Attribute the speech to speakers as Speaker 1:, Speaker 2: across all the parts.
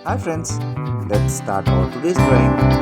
Speaker 1: Hi friends, let's start our today's drawing.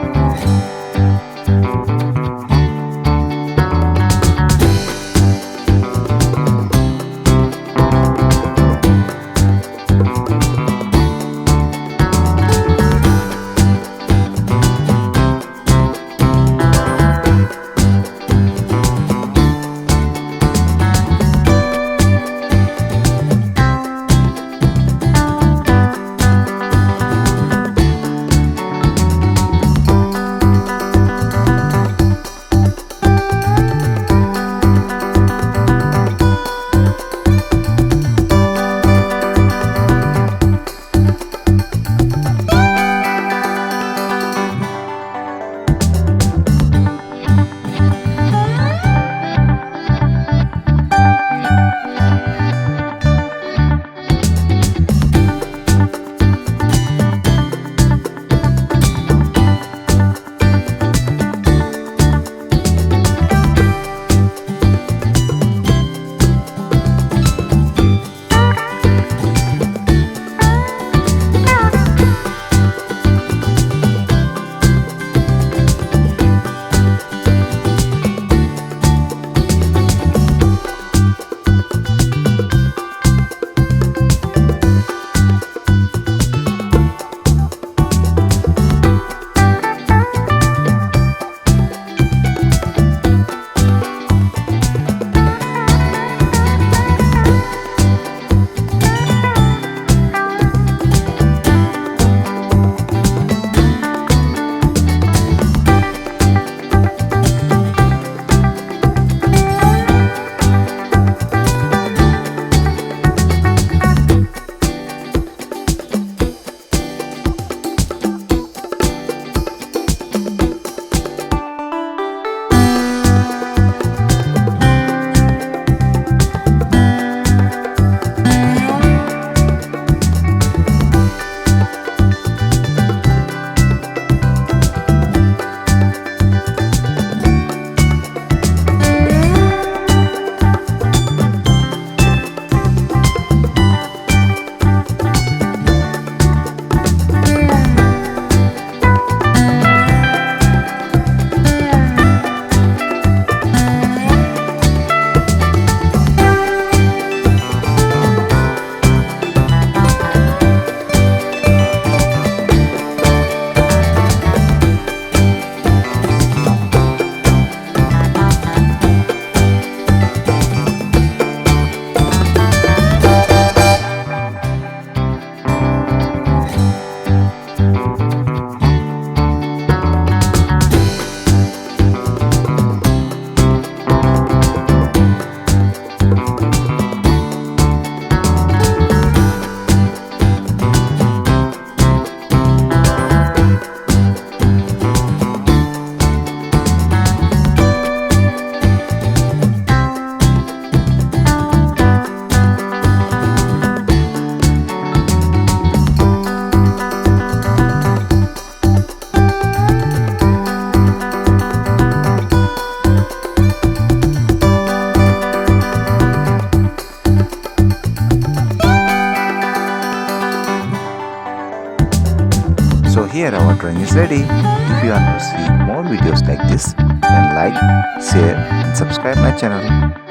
Speaker 1: So here our drawing is ready. If you want to see more videos like this, then like, share and subscribe my channel.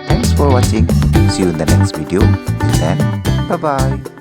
Speaker 1: Thanks for watching. See you in the next video. Till then, bye bye.